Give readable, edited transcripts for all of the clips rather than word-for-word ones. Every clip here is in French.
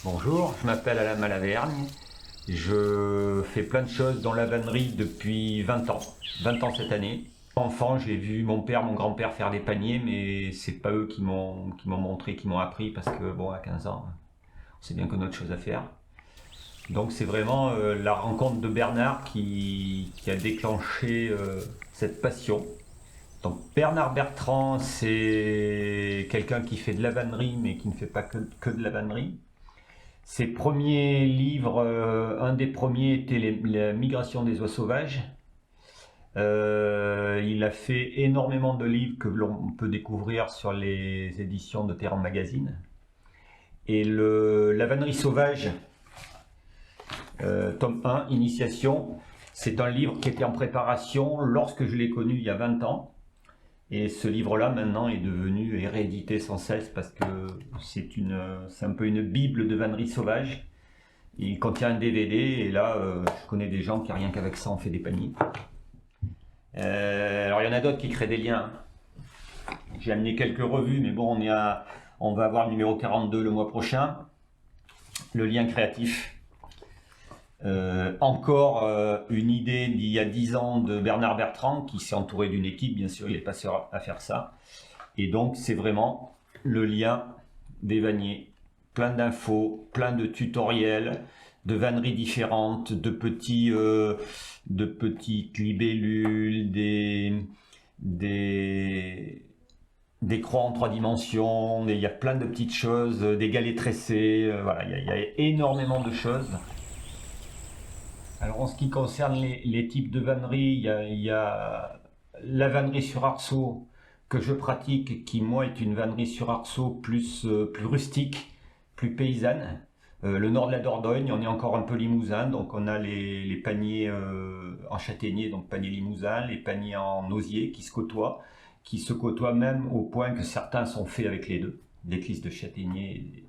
Bonjour, je m'appelle Alain Malavergne. Je fais plein de choses dans la vannerie depuis 20 ans. 20 ans cette année. Enfant, j'ai vu mon père, mon grand-père faire des paniers, mais c'est pas eux qui m'ont montré, qui m'ont appris, parce que bon, à 15 ans, on sait bien qu'on a autre chose à faire. Donc c'est vraiment la rencontre de Bernard qui a déclenché cette passion. Donc Bernard Bertrand, c'est quelqu'un qui fait de la vannerie, mais qui ne fait pas que de la vannerie. Ses premiers livres, un des premiers était la migration des oies sauvages. Il a fait énormément de livres que l'on peut découvrir sur les éditions de Terran Magazine. Et la vannerie sauvage, tome 1, Initiation, c'est un livre qui était en préparation lorsque je l'ai connu il y a 20 ans. Et ce livre-là, maintenant, est devenu et réédité sans cesse parce que c'est un peu une bible de vannerie sauvage. Il contient un DVD et là, je connais des gens qui, rien qu'avec ça, ont fait des paniers. Alors, il y en a d'autres qui créent des liens. J'ai amené quelques revues, mais bon, on va avoir le numéro 42 le mois prochain. Le lien créatif. Encore une idée d'il y a 10 ans de Bernard Bertrand qui s'est entouré d'une équipe, bien sûr, il est passé à faire ça. Et donc, c'est vraiment le lien des vanniers. Plein d'infos, plein de tutoriels, de vanneries différentes, de petites libellules, des croix en 3 dimensions, il y a plein de petites choses, des galets tressés, voilà, il y a énormément de choses. Alors en ce qui concerne les types de vannerie, il y a la vannerie sur arceau que je pratique, qui moi est une vannerie sur arceau plus rustique, plus paysanne. Le nord de la Dordogne, on est encore un peu limousin, donc on a les paniers en châtaignier, donc paniers limousin, les paniers en osier qui se côtoient même au point que certains sont faits avec les deux, l'éclisse de châtaignier.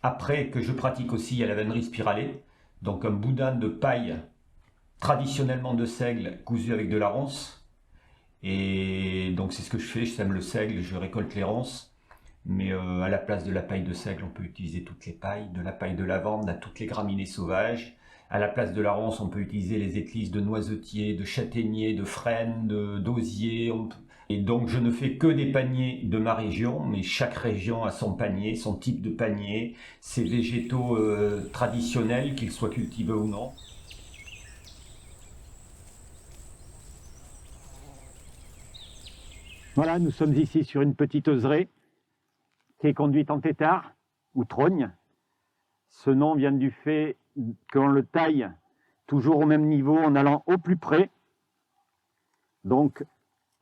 Après, que je pratique aussi, il y a la vannerie spiralée, donc un boudin de paille traditionnellement de seigle cousu avec de la ronce. Et donc c'est ce que je fais, je sème le seigle, je récolte les ronces. Mais à la place de la paille de seigle, on peut utiliser toutes les pailles, de la paille de lavande à toutes les graminées sauvages. À la place de la ronce, on peut utiliser les éclisses de noisetier, de châtaignier, de frêne, d'osier. Et donc je ne fais que des paniers de ma région, mais chaque région a son panier, son type de panier, ses végétaux traditionnels, qu'ils soient cultivés ou non. Voilà, nous sommes ici sur une petite oseraie qui est conduite en tétard ou trogne. Ce nom vient du fait qu'on le taille toujours au même niveau en allant au plus près. Donc,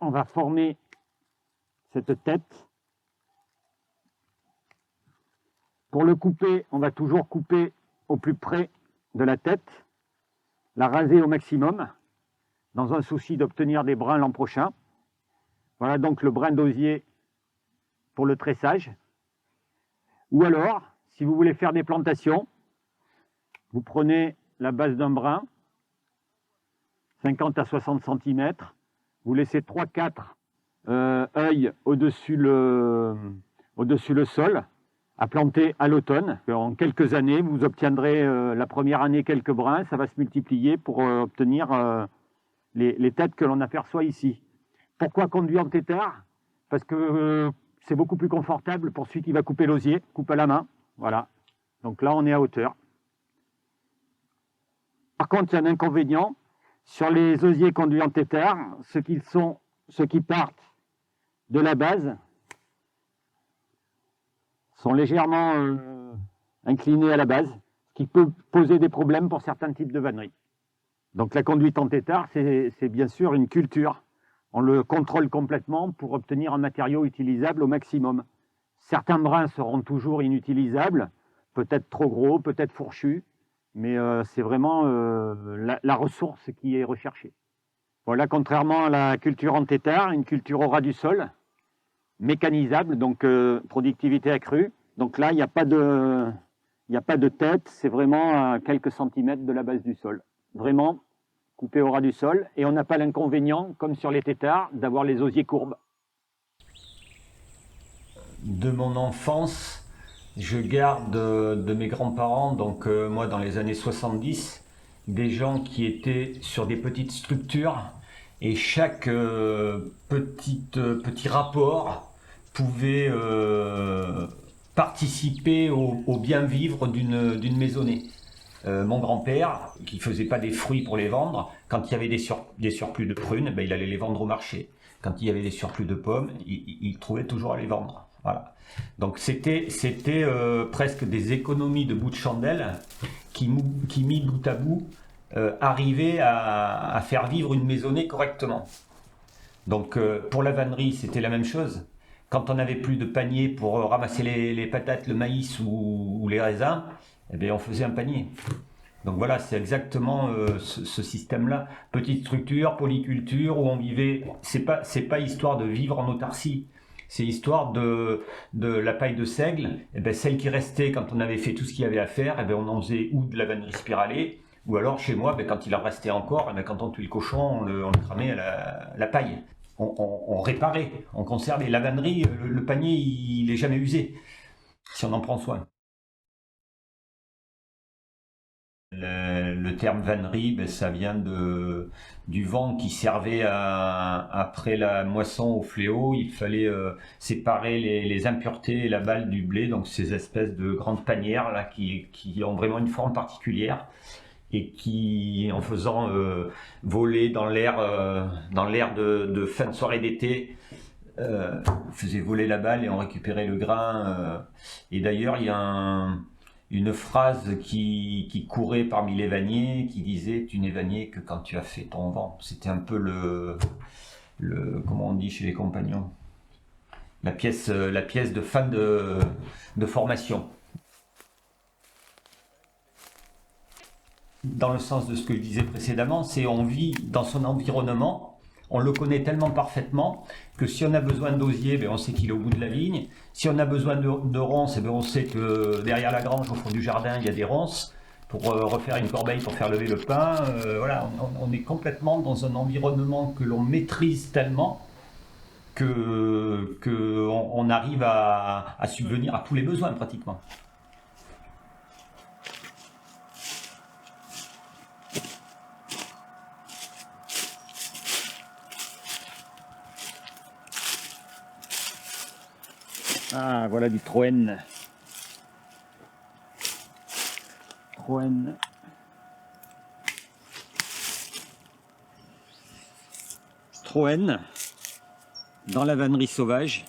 on va former cette tête. Pour le couper, on va toujours couper au plus près de la tête, la raser au maximum, dans un souci d'obtenir des brins l'an prochain. Voilà donc le brin d'osier pour le tressage. Ou alors, si vous voulez faire des plantations, vous prenez la base d'un brin, 50 à 60 cm, vous laissez 3-4 œils au-dessus le sol, à planter à l'automne. En quelques années, vous obtiendrez la première année quelques brins, ça va se multiplier pour obtenir les têtes que l'on aperçoit ici. Pourquoi conduire en tétard? Parce que c'est beaucoup plus confortable pour celui qui va couper l'osier, coupe à la main. Voilà. Donc là, on est à hauteur. Par contre, il y a un inconvénient. Sur les osiers conduits en tétard, ceux qui partent de la base sont légèrement inclinés à la base, ce qui peut poser des problèmes pour certains types de vanneries. Donc la conduite en tétard, c'est bien sûr une culture. On le contrôle complètement pour obtenir un matériau utilisable au maximum. Certains brins seront toujours inutilisables, peut-être trop gros, peut-être fourchus, mais c'est vraiment la ressource qui est recherchée. Voilà, contrairement à la culture en tétard, une culture au ras du sol, mécanisable, donc productivité accrue. Donc là, il n'y a pas de tête, c'est vraiment à quelques centimètres de la base du sol. Vraiment coupé au ras du sol, et on n'a pas l'inconvénient, comme sur les tétards, d'avoir les osiers courbes. De mon enfance, Je garde de mes grands-parents, donc moi dans les années 70, des gens qui étaient sur des petites structures et chaque petit rapport pouvait participer au bien vivre d'une maisonnée. Mon grand-père, qui faisait pas des fruits pour les vendre, quand il y avait des surplus de prunes, ben, il allait les vendre au marché. Quand il y avait des surplus de pommes, il trouvait toujours à les vendre. Voilà. Donc c'était presque des économies de bout de chandelle qui mis bout à bout, arrivaient à faire vivre une maisonnée correctement. Donc pour la vannerie, c'était la même chose. Quand on n'avait plus de panier pour ramasser les patates, le maïs ou les raisins, eh bien, on faisait un panier. Donc voilà, c'est exactement ce système-là. Petite structure, polyculture, où on vivait. C'est pas histoire de vivre en autarcie. C'est histoire de la paille de seigle. Et bien, celle qui restait quand on avait fait tout ce qu'il y avait à faire, et bien, on en faisait ou de la vannerie spiralée, ou alors chez moi, ben, quand il en restait encore, et bien, quand on tuait le cochon, on le cramait à la paille. On réparait, on conservait. La vannerie, le panier, il n'est jamais usé, si on en prend soin. Le terme vannerie, ben, ça vient du vent qui servait après la moisson au fléau. Il fallait séparer les impuretés et la balle du blé, donc ces espèces de grandes panières là, qui ont vraiment une forme particulière et qui, en faisant voler dans l'air de fin de soirée d'été, faisait voler la balle et on récupérait le grain. Et d'ailleurs, il y a une phrase qui courait parmi les vanniers qui disait: tu n'es vannier que quand tu as fait ton vent. C'était un peu comment on dit chez les compagnons, la pièce de fin de formation. Dans le sens de ce que je disais précédemment, c'est on vit dans son environnement, on le connaît tellement parfaitement que si on a besoin d'osier, ben on sait qu'il est au bout de la vigne. Si on a besoin de ronces, ben on sait que derrière la grange, au fond du jardin, il y a des ronces pour refaire une corbeille pour faire lever le pain. Voilà, on est complètement dans un environnement que l'on maîtrise tellement qu'on arrive à subvenir à tous les besoins pratiquement. Ah, voilà du Troène. Troène. Troène, dans la vannerie sauvage.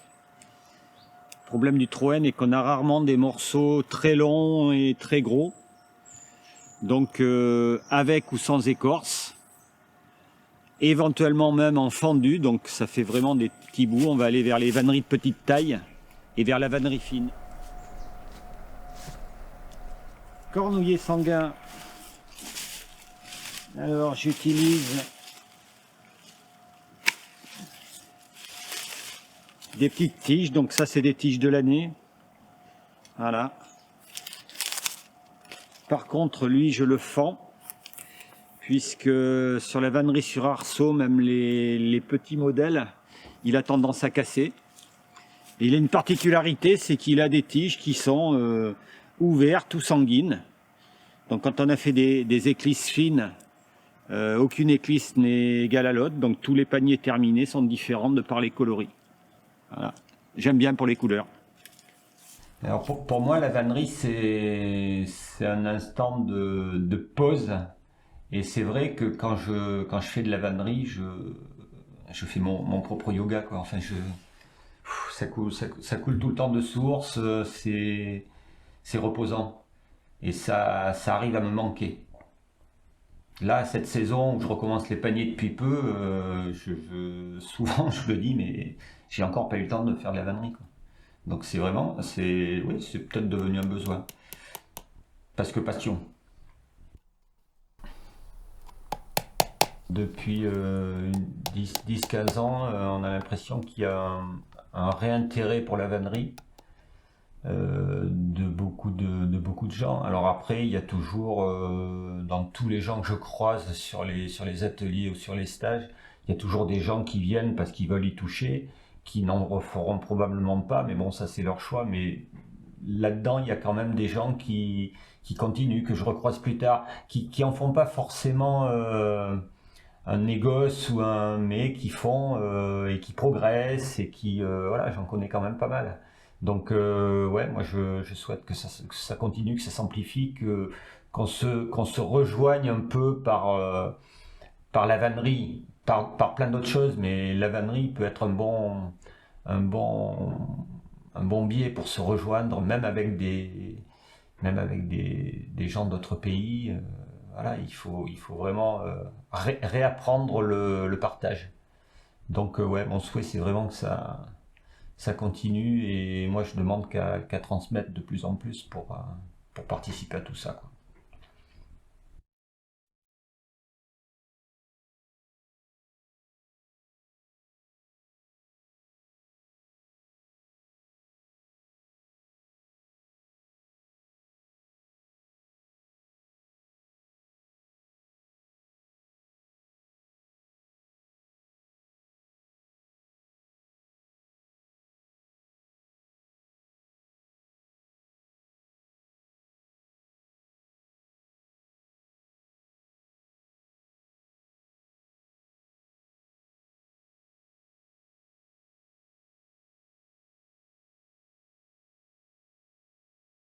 Le problème du Troène est qu'on a rarement des morceaux très longs et très gros. Donc avec ou sans écorce. Éventuellement même en fendu, donc ça fait vraiment des petits bouts. On va aller vers les vanneries de petite taille et vers la vannerie fine. Cornouiller sanguin. Alors j'utilise des petites tiges, donc ça c'est des tiges de l'année. Voilà. Par contre lui je le fends, puisque sur la vannerie sur arceau, même les petits modèles, il a tendance à casser. Et il a une particularité, c'est qu'il a des tiges qui sont ouvertes ou sanguines. Donc quand on a fait des éclisses fines, aucune éclisse n'est égale à l'autre, donc tous les paniers terminés sont différents de par les coloris. Voilà. J'aime bien pour les couleurs. Alors pour moi, la vannerie, c'est un instant de pause. Et c'est vrai que quand je fais de la vannerie, je fais mon propre yoga, quoi. Enfin, ça coule tout le temps de source, c'est reposant. Et ça arrive à me manquer. Là, cette saison où je recommence les paniers depuis peu, souvent je le dis, mais j'ai encore pas eu le temps de faire de la vannerie, quoi. Donc c'est vraiment, oui, c'est peut-être devenu un besoin. Parce que passion. Depuis 10-15 ans, on a l'impression qu'il y a un réintérêt pour la vannerie de beaucoup de gens. Alors après, il y a toujours, dans tous les gens que je croise sur les ateliers ou sur les stages, il y a toujours des gens qui viennent parce qu'ils veulent y toucher, qui n'en referont probablement pas, mais bon, ça c'est leur choix. Mais là-dedans, il y a quand même des gens qui continuent, que je recroise plus tard, qui en font pas forcément un négoce mais qui font et qui progressent et qui, voilà, j'en connais quand même pas mal. Donc, ouais, moi je souhaite que ça continue, que ça s'amplifie, qu'on se rejoigne un peu par la vannerie, par plein d'autres choses, mais la vannerie peut être un bon, un bon biais pour se rejoindre, même avec des gens d'autres pays. Voilà, il faut vraiment réapprendre le partage. Donc, ouais, mon souhait, c'est vraiment que ça continue et moi, je demande qu'à transmettre de plus en plus pour participer à tout ça, quoi.